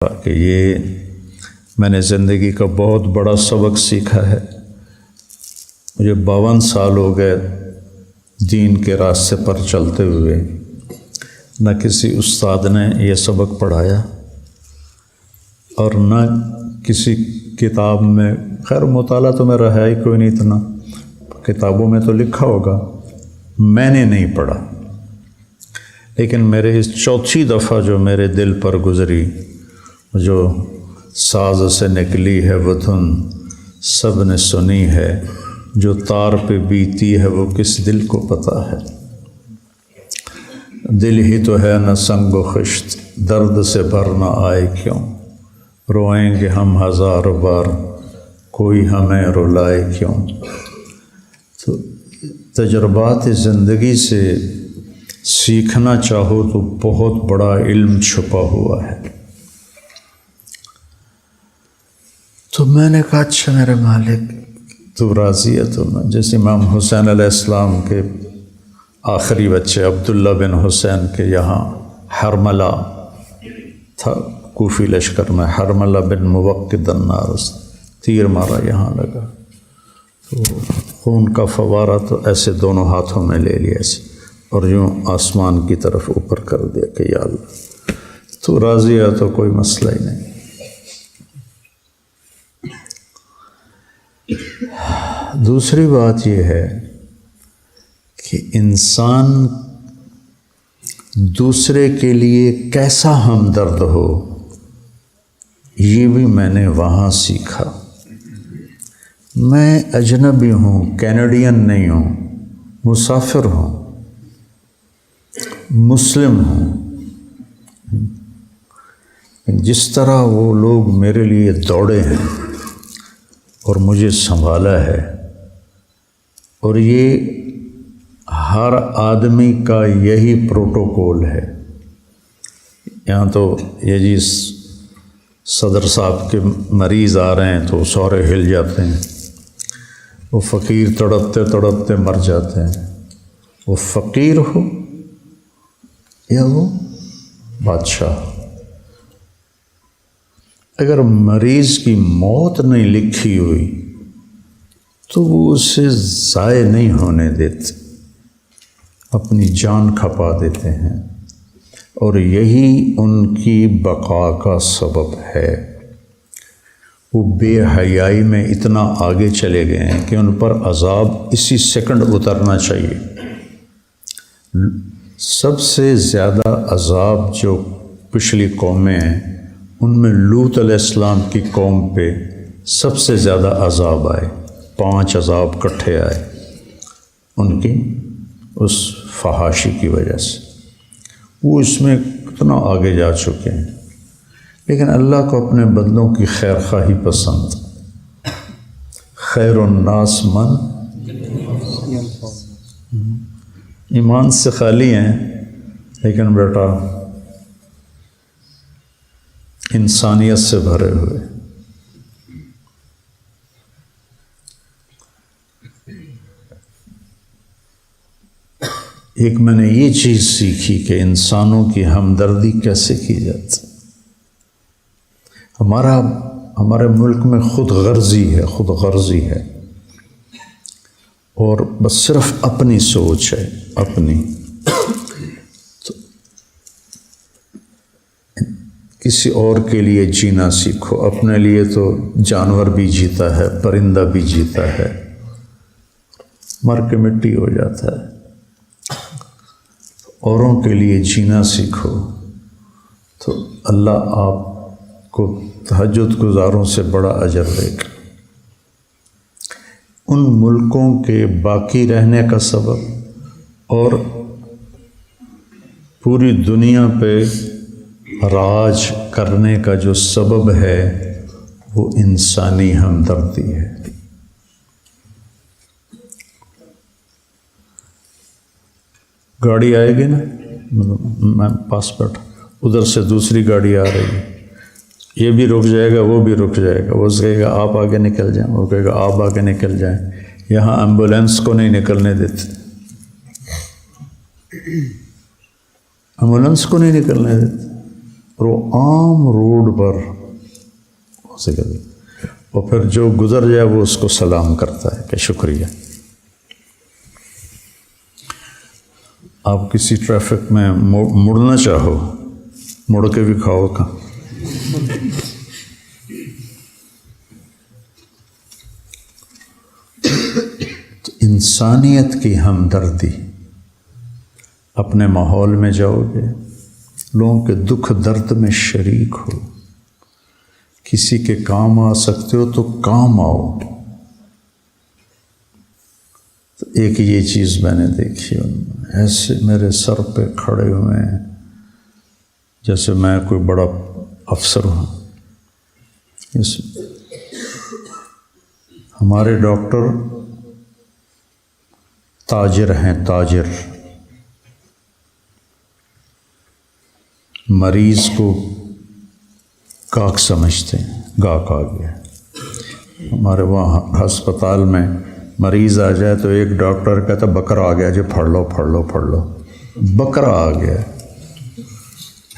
کہ یہ میں نے زندگی کا بہت بڑا سبق سیکھا ہے۔ مجھے 52 سال ہو گئے دین کے راستے پر چلتے ہوئے، نہ کسی استاد نے یہ سبق پڑھایا اور نہ کسی کتاب میں، خیر مطالعہ تو میرا ہے ہی کوئی نہیں، اتنا کتابوں میں تو لکھا ہوگا، میں نے نہیں پڑھا۔ لیکن میرے اس چوتھی دفعہ جو میرے دل پر گزری، جو ساز سے نکلی ہے وہ دھن سب نے سنی ہے، جو تار پہ بیتی ہے وہ کس دل کو پتہ ہے۔ دل ہی تو ہے نہ سنگ و خشت، درد سے بھر نہ آئے کیوں، روئیں گے ہم ہزار بار، کوئی ہمیں رلائے کیوں۔ تو تجربات زندگی سے سیکھنا چاہو تو بہت بڑا علم چھپا ہوا ہے۔ تو میں نے کہا اچھا میرے مالک تو راضی ہے؟ تو میں جیسے امام حسین علیہ السلام کے آخری بچے عبداللہ بن حسین کے یہاں حرملہ تھا، کوفی لشکر میں، حرملہ بن موقد النار، تیر مارا یہاں لگا، تو خون کا فوارہ تو ایسے دونوں ہاتھوں میں لے لیا ایسے، اور یوں آسمان کی طرف اوپر کر دیا کہ یا اللہ تو راضی ہے تو کوئی مسئلہ ہی نہیں۔ دوسری بات یہ ہے کہ انسان دوسرے کے لیے کیسا ہمدرد ہو، یہ بھی میں نے وہاں سیکھا۔ میں اجنبی ہوں، کینیڈین نہیں ہوں، مسافر ہوں، مسلم ہوں، جس طرح وہ لوگ میرے لیے دوڑے ہیں اور مجھے سنبھالا ہے، اور یہ ہر آدمی کا یہی پروٹوکول ہے۔ یہاں تو یہ جی صدر صاحب کے مریض آ رہے ہیں تو سورے ہل جاتے ہیں، وہ فقیر تڑپتے تڑپتے مر جاتے ہیں، وہ فقیر ہو یا وہ بادشاہ۔ اگر مریض کی موت نہیں لکھی ہوئی تو وہ اسے ضائع نہیں ہونے دیتے، اپنی جان کھپا دیتے ہیں، اور یہی ان کی بقا کا سبب ہے۔ وہ بے حیائی میں اتنا آگے چلے گئے ہیں کہ ان پر عذاب اسی سیکنڈ اترنا چاہیے۔ سب سے زیادہ عذاب جو پچھلی قومیں ہیں ان میں لوط علیہ السلام کی قوم پہ سب سے زیادہ عذاب آئے، 5 عذاب اکٹھے آئے ان کی اس فحاشی کی وجہ سے۔ وہ اس میں اتنا آگے جا چکے ہیں، لیکن اللہ کو اپنے بندوں کی خیر خواہی پسند۔ خیر الناس من ایمان سے خالی ہیں، لیکن بیٹا انسانیت سے بھرے ہوئے۔ ایک میں نے یہ چیز سیکھی کہ انسانوں کی ہمدردی کیسے کی جاتی۔ ہمارے ملک میں خود غرضی ہے، اور بس صرف اپنی سوچ ہے، اپنی۔ تو کسی اور کے لیے جینا سیکھو، اپنے لیے تو جانور بھی جیتا ہے، پرندہ بھی جیتا ہے، مر کے مٹی ہو جاتا ہے۔ اوروں کے لیے جینا سیکھو تو اللہ آپ کو تہجد گزاروں سے بڑا اجر دے گا۔ ان ملکوں کے باقی رہنے کا سبب اور پوری دنیا پہ راج کرنے کا جو سبب ہے وہ انسانی ہمدردی ہے۔ گاڑی آئے گی نا، میں پاس بیٹھا، ادھر سے دوسری گاڑی آ رہی ہے، یہ بھی رک جائے گا، وہ بھی رک جائے گا، وہ کہے گا آپ آگے نکل جائیں، وہ کہے گا آپ آگے نکل جائیں۔ یہاں ایمبولینس کو نہیں نکلنے دیتے، ایمبولینس کو نہیں نکلنے دیتے، اور وہ عام روڈ پر اسے کہتے اور پھر جو گزر جائے وہ اس کو سلام کرتا ہے کہ شکریہ. آپ کسی ٹریفک میں مڑنا چاہو مڑ کے بھی کھاؤ کا. تو انسانیت کی ہمدردی. اپنے ماحول میں جاؤ گے لوگوں کے دکھ درد میں شریک ہو, کسی کے کام آ سکتے ہو تو کام آؤ. تو ایک یہ چیز میں نے دیکھی, ایسے میرے سر پہ کھڑے ہوئے ہیں جیسے میں کوئی بڑا افسر ہوں. ہمارے ڈاکٹر تاجر ہیں, تاجر. مریض کو گاہک سمجھتے ہیں, گاہک آ گیا. ہمارے وہاں ہسپتال میں مریض آ جائے تو ایک ڈاکٹر کہتا بکرا آ گیا جی, پڑھ لو پڑھ لو پڑھ لو. بکرا آ گیا,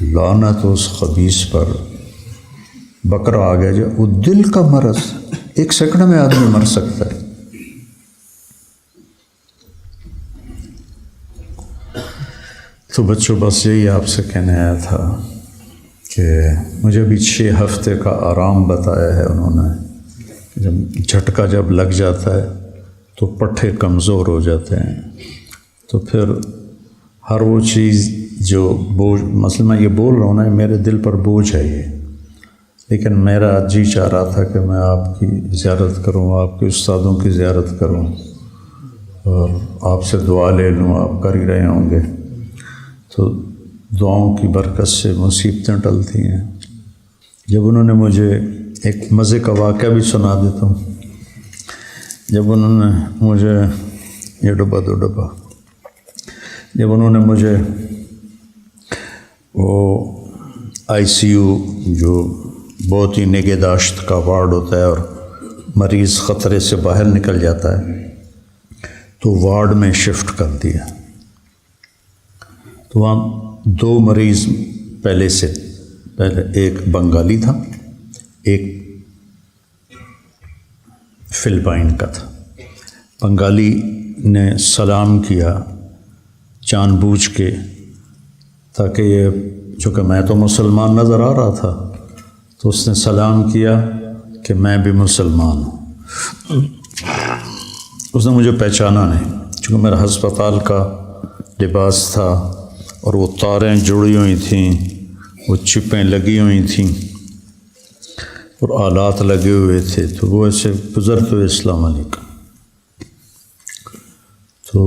لعنت اس خبیث پر. بکرا آ گیا جی. وہ دل کا مرض, ایک سیکنڈ میں آدمی مر سکتا ہے. تو بچوں بس یہی آپ سے کہنے آیا تھا کہ مجھے بھی 6 ہفتے کا آرام بتایا ہے انہوں نے. جھٹکا جب لگ جاتا ہے تو پٹھے کمزور ہو جاتے ہیں, تو پھر ہر وہ چیز جو بوجھ, مثلا میں یہ بول رہا ہوں نا میرے دل پر بوجھ ہے یہ, لیکن میرا جی چاہ رہا تھا کہ میں آپ کی زیارت کروں, آپ کے استادوں کی زیارت کروں اور آپ سے دعا لے لوں. آپ کر ہی رہے ہوں گے تو دعاؤں کی برکت سے مصیبتیں ٹلتی ہیں. جب انہوں نے مجھے ایک مزے کا واقعہ بھی سنا دیتا ہوں. جب انہوں نے مجھے یہ ڈبہ دو ڈبہ, جب انہوں نے مجھے وہ آئی سی یو جو بہت ہی نگہداشت کا وارڈ ہوتا ہے اور مریض خطرے سے باہر نکل جاتا ہے, تو وارڈ میں شفٹ کر دیا. تو وہاں 2 مریض پہلے, ایک بنگالی تھا, ایک فلپائن کا تھا. بنگالی نے سلام کیا جان بوجھ کے, تاکہ یہ چونکہ میں تو مسلمان نظر آ رہا تھا تو اس نے سلام کیا کہ میں بھی مسلمان ہوں. اس نے مجھے پہچانا نہیں, چونکہ میرا ہسپتال کا لباس تھا اور وہ تاریں جڑی ہوئی تھیں, وہ چپیں لگی ہوئی تھیں اور آلات لگے ہوئے تھے. تو وہ ایسے گزرتے ہوئے السلام علیکم. تو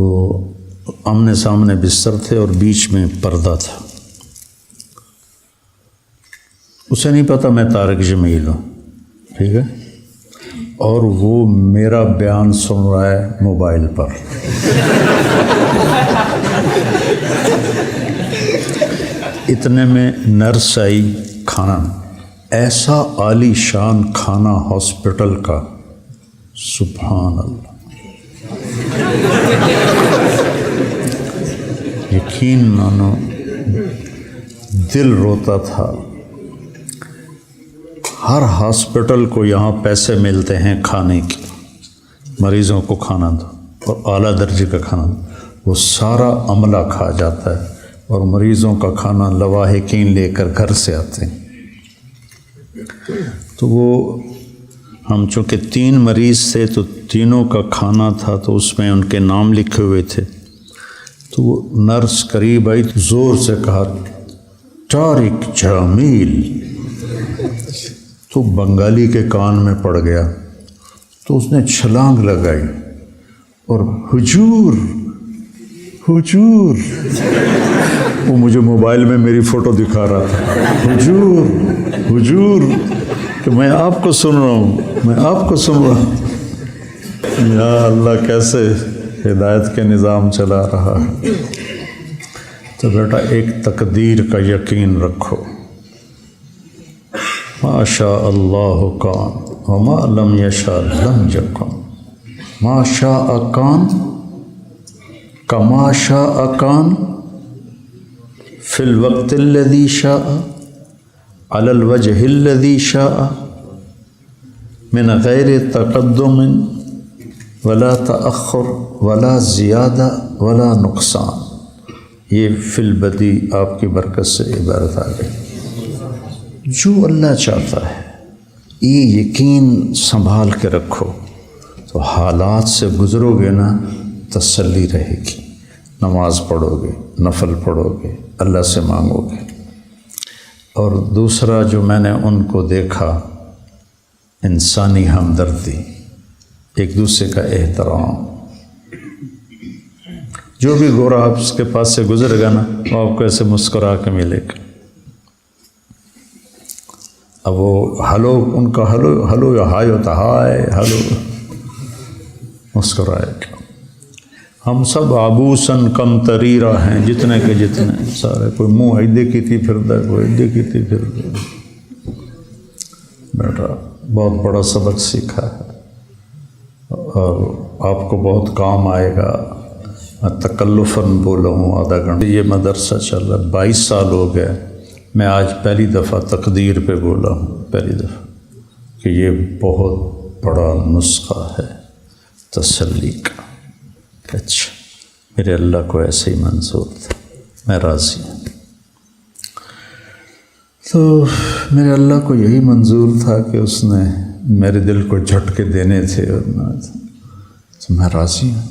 آمنے سامنے بستر تھے اور بیچ میں پردہ تھا. اسے نہیں پتا میں طارق جمیل ہوں, ٹھیک ہے, اور وہ میرا بیان سن رہا ہے موبائل پر. اتنے میں نرس آئی, کھانا, ایسا عالی شان کھانا ہاسپٹل کا, سبحان اللہ. یقین مانو دل روتا تھا. ہر ہاسپٹل کو یہاں پیسے ملتے ہیں کھانے کے, مریضوں کو کھانا دو اور اعلیٰ درجے کا کھانا دو. وہ سارا عملہ کھا جاتا ہے اور مریضوں کا کھانا لواحقین لے کر گھر سے آتے ہیں. تو وہ ہم چونکہ 3 مریض تھے تو تینوں کا کھانا تھا, تو اس میں ان کے نام لکھے ہوئے تھے. تو وہ نرس قریب آئی, زور سے کہا طارق جمیل. تو بنگالی کے کان میں پڑ گیا, تو اس نے چھلانگ لگائی اور حضور حضور, وہ مجھے موبائل میں میری فوٹو دکھا رہا تھا, حضور حضور, کہ میں آپ کو سن رہا ہوں, میں آپ کو سن رہا ہوں. یا اللہ کیسے ہدایت کے نظام چلا رہا ہے. تو بیٹا ایک تقدیر کا یقین رکھو, ما شاء اللہ کان وما لم یشاء لم یکن, ما شاء کان کما شاء کان فی الوقت الذی شاء علی الوجہ الذی شاء من غیر تقدم ولا تأخر ولا زیادہ ولا نقصان. یہ فی البدی آپ کی برکت سے عبارت آ گئی. جو اللہ چاہتا ہے یہ یقین سنبھال کے رکھو تو حالات سے گزرو گے نا تسلی رہے گی. نماز پڑھو گے، نفل پڑھو گے، اللہ سے مانگو گے. اور دوسرا جو میں نے ان کو دیکھا، انسانی ہمدردی، ایک دوسرے کا احترام. جو بھی گورا آپ اس کے پاس سے گزر گا نا وہ آپ کو ایسے مسکرا کے ملے گا. اب وہ ہلو، ان کا ہلو یا ہائے ہوتا ہائے ہلو، مسکرائے گا. ہم سب عبوسن کم تریرہ ہیں، جتنے کے جتنے سارے. کوئی منہ ایدے کی تھی پھردا، کوئی ایدے کی تھی پھردا. بیٹا بہت بڑا سبق سیکھا ہے اور آپ کو بہت کام آئے گا. میں تکلفاً بولا ہوں آدھا گھنٹہ. یہ مدرسہ چل رہا 22 سال ہو گئے. میں آج پہلی دفعہ تقدیر پہ بولا ہوں، پہلی دفعہ، کہ یہ بہت بڑا نسخہ ہے تسلی کا. اچھا میرے اللہ کو ایسے ہی منظور تھا، میں راضی ہوں. تو میرے اللہ کو یہی منظور تھا کہ اس نے میرے دل کو جھٹکے دینے تھے اور تو میں راضی ہوں.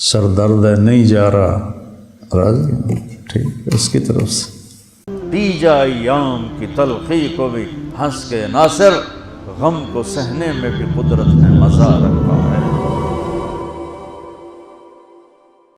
سر درد ہے نہیں جا رہا، راضی ہوں. ٹھیک ہے، اس کی طرف سے دی جا ایام کی تلخی کو بھی ہنس کے ناصر، غم کو سہنے میں بھی قدرت نے مزہ رکھا ہے.